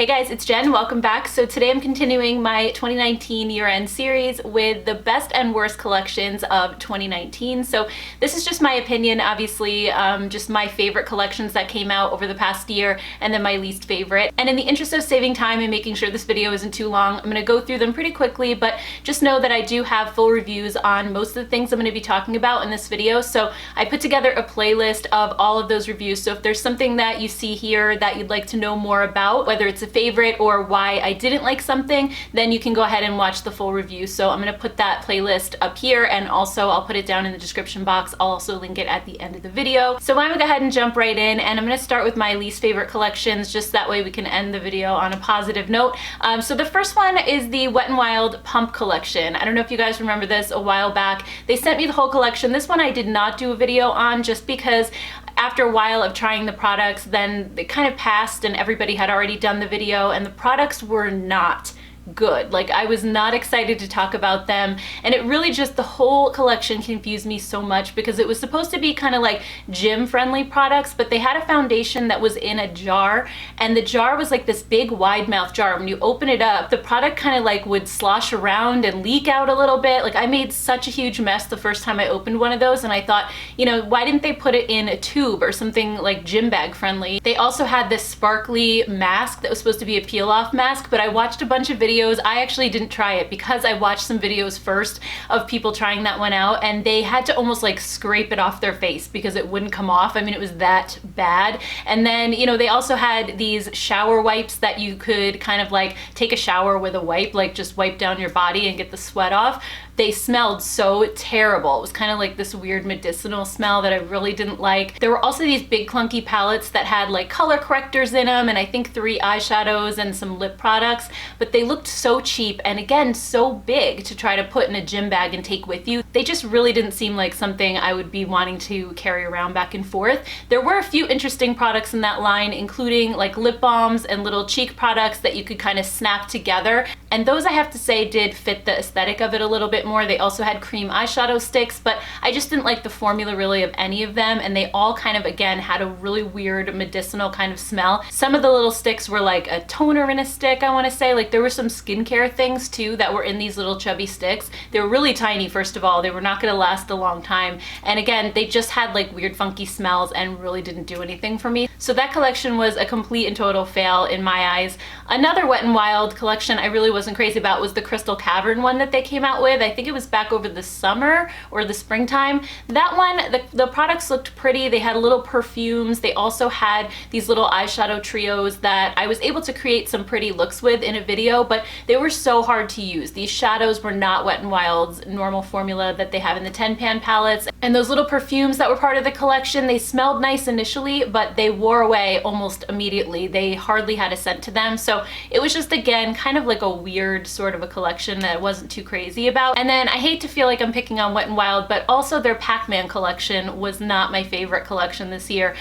Hey guys, it's Jen. Welcome back. So today I'm continuing my 2019 year-end series with the best and worst collections of 2019. So this is just my opinion, obviously, just my favorite collections that came out over the past year and then my least favorite. And in the interest of saving time and making sure this video isn't too long, I'm going to go through them pretty quickly, but just know that I do have full reviews on most of the things I'm going to be talking about in this video. So I put together a playlist of all of those reviews. So if there's something that you see here that you'd like to know more about, whether it's a favorite or why I didn't like something, then you can go ahead and watch the full review. So I'm going to put that playlist up here, and also I'll put it down in the description box. I'll also link it at the end of the video. So I'm going to go ahead and jump right in, and I'm going to start with my least favorite collections, just that way we can end the video on a positive note. So the first one is the Wet n Wild Pump collection. I don't know if you guys remember this a while back. They sent me the whole collection. This one I did not do a video on just because after a while of trying the products, then it kind of passed and everybody had already done the video, and the products were not good. Like, I was not excited to talk about them, and it really just, the whole collection confused me so much because it was supposed to be kind of like gym friendly products, but they had a foundation that was in a jar, and the jar was like this big wide mouth jar. When you open it up, the product kind of like would slosh around and leak out a little bit. Like, I made such a huge mess the first time I opened one of those, and I thought, you know, why didn't they put it in a tube or something like gym bag friendly? They also had this sparkly mask that was supposed to be a peel off mask, but I watched a bunch of videos. I actually didn't try it because I watched some videos first of people trying that one out, and they had to almost like scrape it off their face because it wouldn't come off. I mean, it was that bad. And then, you know, they also had these shower wipes that you could kind of like take a shower with a wipe, like just wipe down your body and get the sweat off. They smelled so terrible. It was kind of like this weird medicinal smell that I really didn't like. There were also these big clunky palettes that had like color correctors in them, and I think 3 eyeshadows and some lip products, but they looked so cheap and again so big to try to put in a gym bag and take with you. They just really didn't seem like something I would be wanting to carry around back and forth. There were a few interesting products in that line, including like lip balms and little cheek products that you could kind of snap together, and those, I have to say, did fit the aesthetic of it a little bit more. They also had cream eyeshadow sticks, but I just didn't like the formula really of any of them, and they all kind of, again, had a really weird medicinal kind of smell. Some of the little sticks were like a toner in a stick, I want to say. Like, there were some skincare things too that were in these little chubby sticks. They were really tiny, first of all. They were not going to last a long time, and again, they just had like weird funky smells and really didn't do anything for me. So that collection was a complete and total fail in my eyes. Another Wet n Wild collection I really wasn't crazy about was the Crystal Cavern one that they came out with. I think it was back over the summer or the springtime. That one, the products looked pretty. They had little perfumes. They also had these little eyeshadow trios that I was able to create some pretty looks with in a video, but they were so hard to use. These shadows were not Wet n Wild's normal formula that they have in the 10-pan palettes. And those little perfumes that were part of the collection, they smelled nice initially, but they wore away almost immediately. They hardly had a scent to them. So it was just, again, kind of like a weird sort of a collection that I wasn't too crazy about. And then I hate to feel like I'm picking on Wet n Wild, but also their Pac-Man collection was not my favorite collection this year.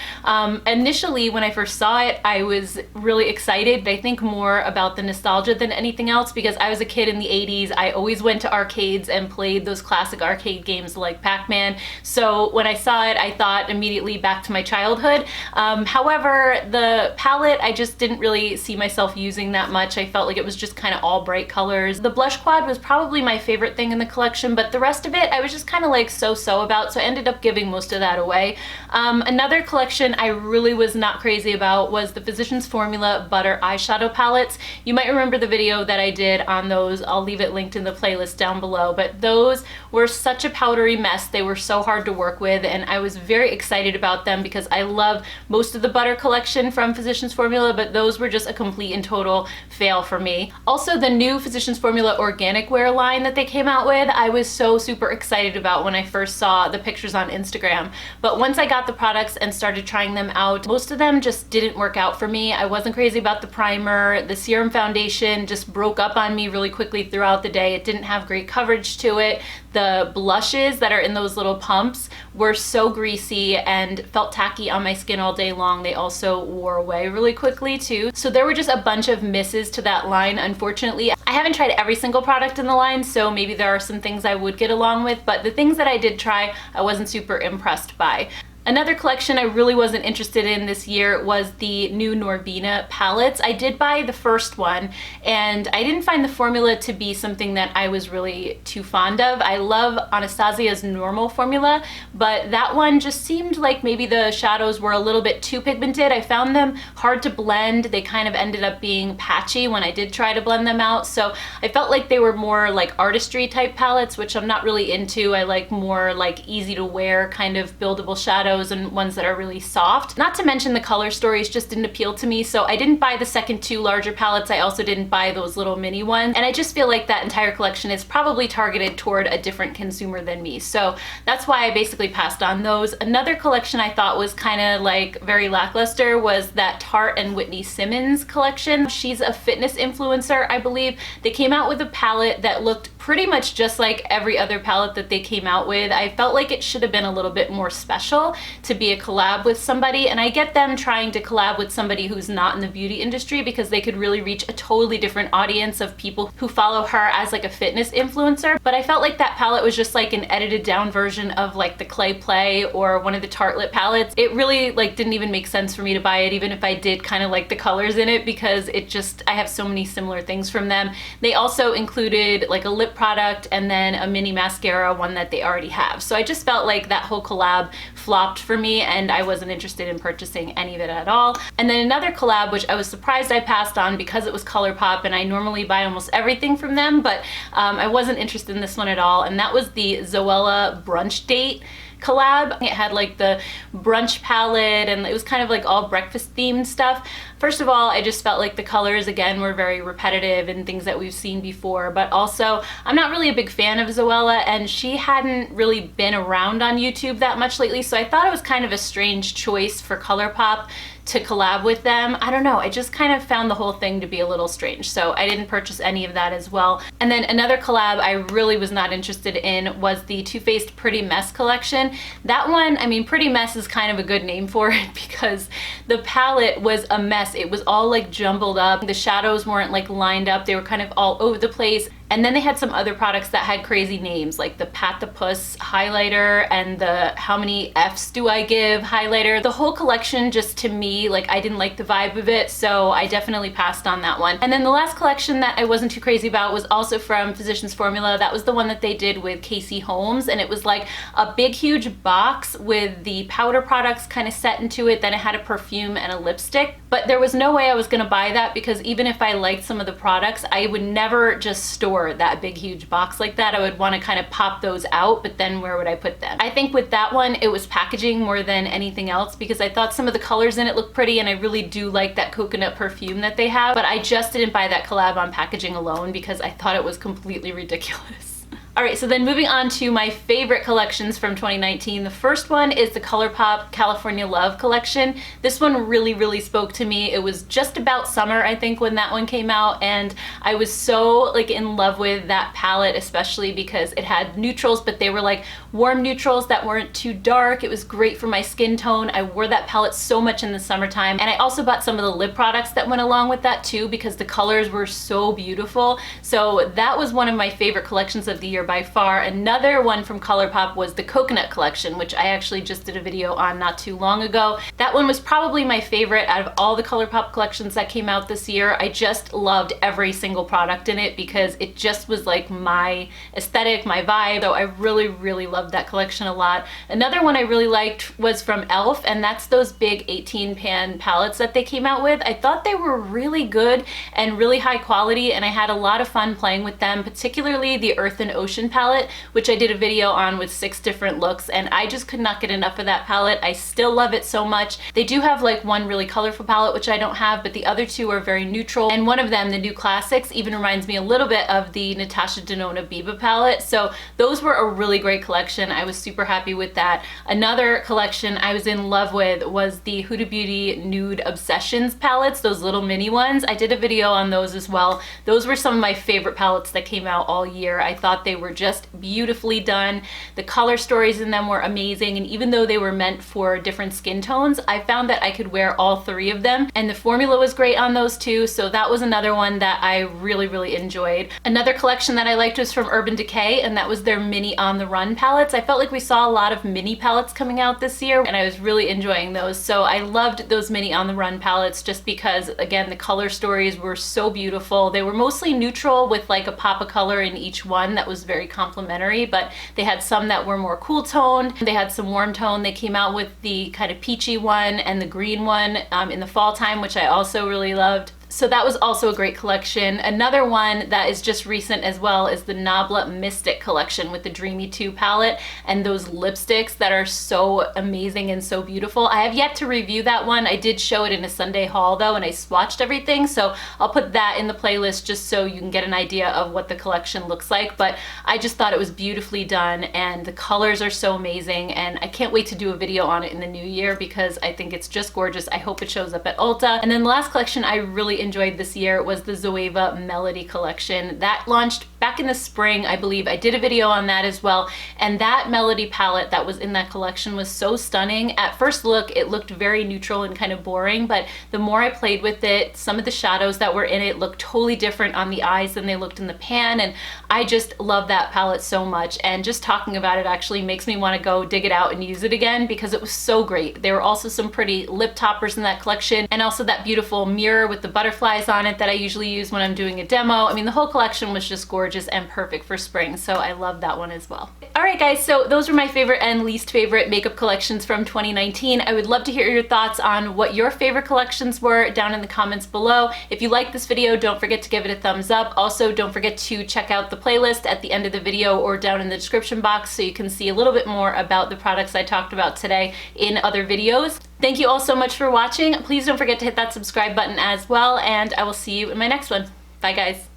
Initially, when I first saw it, I was really excited, but I think more about the nostalgia than anything else, because I was a kid in the 80s. I always went to arcades and played those classic arcade games like Pac-Man. So when I saw it, I thought immediately back to my childhood. However, the palette, I just didn't really see myself using that much. I felt like it was just kind of all bright colors. The blush quad was probably my favorite thing in the collection, but the rest of it I was just kind of like so-so about, so I ended up giving most of that away. Another collection I really was not crazy about was the Physicians Formula Butter eyeshadow palettes. You might remember the video that I did on those. I'll leave it linked in the playlist down below, but those were such a powdery mess. They were so hard to work with, and I was very excited about them because I love most of the butter collection from Physicians Formula, but those were just a complete and total fail for me. Also, the new Physicians Formula organic wear line that they came out with, I was so super excited about when I first saw the pictures on Instagram. But once I got the products and started trying them out, most of them just didn't work out for me. I wasn't crazy about the primer. The serum foundation just broke up on me really quickly throughout the day. It didn't have great coverage to it. The blushes that are in those little pumps were so greasy and felt tacky on my skin all day long. They also wore away really quickly too. So there were just a bunch of misses to that line, unfortunately. I haven't tried every single product in the line, so maybe there are some things I would get along with, but the things that I did try, I wasn't super impressed by. Another collection I really wasn't interested in this year was the new Norvina palettes. I did buy the first one, and I didn't find the formula to be something that I was really too fond of. I love Anastasia's normal formula, but that one just seemed like maybe the shadows were a little bit too pigmented. I found them hard to blend. They kind of ended up being patchy when I did try to blend them out, so I felt like they were more like artistry type palettes, which I'm not really into. I like more like easy to wear kind of buildable shadows and ones that are really soft. Not to mention the color stories just didn't appeal to me, so I didn't buy the second two larger palettes. I also didn't buy those little mini ones, and I just feel like that entire collection is probably targeted toward a different consumer than me, so that's why I basically passed on those. Another collection I thought was kind of like very lackluster was that Tarte and Whitney Simmons collection. She's a fitness influencer, I believe. They came out with a palette that looked pretty much just like every other palette that they came out with. I felt like it should have been a little bit more special to be a collab with somebody, and I get them trying to collab with somebody who's not in the beauty industry because they could really reach a totally different audience of people who follow her as like a fitness influencer, but I felt like that palette was just like an edited down version of like the Clay Play or one of the Tartelette palettes. It really like didn't even make sense for me to buy it, even if I did kind of like the colors in it, because it just, I have so many similar things from them. They also included like a lip product and then a mini mascara, one that they already have. So I just felt like that whole collab flopped for me, and I wasn't interested in purchasing any of it at all. And then another collab, which I was surprised I passed on because it was ColourPop, and I normally buy almost everything from them, but I wasn't interested in this one at all, and that was the Zoella Brunch Date collab. It had like the brunch palette, and it was kind of like all breakfast themed stuff. First of all, I just felt like the colors again were very repetitive and things that we've seen before, but also I'm not really a big fan of Zoella, and she hadn't really been around on YouTube that much lately, so I thought it was kind of a strange choice for ColourPop to collab with them. I don't know, I just kind of found the whole thing to be a little strange, so I didn't purchase any of that as well. And then another collab I really was not interested in was the Too Faced Pretty Mess collection. That one, I mean, Pretty Mess is kind of a good name for it because the palette was a mess. It was all like jumbled up. The shadows weren't like lined up. They were kind of all over the place. And then they had some other products that had crazy names, like the Pat the Puss highlighter and the How Many F's Do I Give highlighter. The whole collection, just to me, like I didn't like the vibe of it, so I definitely passed on that one. And then the last collection that I wasn't too crazy about was also from Physicians Formula. That was the one that they did with Casey Holmes, and it was like a big huge box with the powder products kind of set into it. Then it had a perfume and a lipstick, but there was no way I was gonna buy that because even if I liked some of the products, I would never just store that big huge box like that. I would want to kind of pop those out, but then where would I put them? I think with that one it was packaging more than anything else, because I thought some of the colors in it looked pretty, and I really do like that coconut perfume that they have, but I just didn't buy that collab on packaging alone because I thought it was completely ridiculous. Alright, so then moving on to my favorite collections from 2019. The first one is the ColourPop California Love collection. This one really spoke to me. It was just about summer, I think, when that one came out, and I was so like in love with that palette, especially because it had neutrals, but they were like warm neutrals that weren't too dark. It was great for my skin tone. I wore that palette so much in the summertime, and I also bought some of the lip products that went along with that too because the colors were so beautiful. So that was one of my favorite collections of the year by far. Another one from ColourPop was the Coconut collection, which I actually just did a video on not too long ago. That one was probably my favorite out of all the ColourPop collections that came out this year. I just loved every single product in it because it just was like my aesthetic, my vibe. So I really loved that collection a lot. Another one I really liked was from e.l.f., and that's those big 18 pan palettes that they came out with. I thought they were really good and really high quality, and I had a lot of fun playing with them, particularly the Earth and Ocean palette, which I did a video on with 6 different looks, and I just could not get enough of that palette. I still love it so much. They do have like one really colorful palette, which I don't have, but the other two are very neutral, and one of them, the New Classics, even reminds me a little bit of the Natasha Denona Biba palette. So those were a really great collection. I was super happy with that. Another collection I was in love with was the Huda Beauty Nude Obsessions palettes, those little mini ones. I did a video on those as well. Those were some of my favorite palettes that came out all year. I thought they were just beautifully done. The color stories in them were amazing, and even though they were meant for different skin tones, I found that I could wear all three of them, and the formula was great on those too, so that was another one that I really enjoyed. Another collection that I liked was from Urban Decay, and that was their mini On the Run palettes. I felt like we saw a lot of mini palettes coming out this year, and I was really enjoying those, so I loved those mini On the Run palettes just because, again, the color stories were so beautiful. They were mostly neutral with like a pop of color in each one that was very complimentary, but they had some that were more cool toned. They had some warm tone. They came out with the kind of peachy one and the green one in the fall time, which I also really loved. So that was also a great collection. Another one that is just recent as well is the Nabla Mystic collection with the Dreamy 2 palette and those lipsticks that are so amazing and so beautiful. I have yet to review that one. I did show it in a Sunday haul though, and I swatched everything, so I'll put that in the playlist just so you can get an idea of what the collection looks like. But I just thought it was beautifully done, and the colors are so amazing, and I can't wait to do a video on it in the new year because I think it's just gorgeous. I hope it shows up at Ulta. And then the last collection I really enjoyed this year was the Zoeva Melody collection. That launched back in the spring, I believe. I did a video on that as well, and that Melody palette that was in that collection was so stunning. At first look, it looked very neutral and kind of boring, but the more I played with it, some of the shadows that were in it looked totally different on the eyes than they looked in the pan, and I just love that palette so much, and just talking about it actually makes me want to go dig it out and use it again because it was so great. There were also some pretty lip toppers in that collection, and also that beautiful mirror with the butterflies on it that I usually use when I'm doing a demo. I mean, the whole collection was just gorgeous and perfect for spring, so I love that one as well. Alright guys, so those were my favorite and least favorite makeup collections from 2019. I would love to hear your thoughts on what your favorite collections were down in the comments below. If you liked this video, don't forget to give it a thumbs up. Also, don't forget to check out the playlist at the end of the video or down in the description box so you can see a little bit more about the products I talked about today in other videos. Thank you all so much for watching. Please don't forget to hit that subscribe button as well, and I will see you in my next one. Bye guys.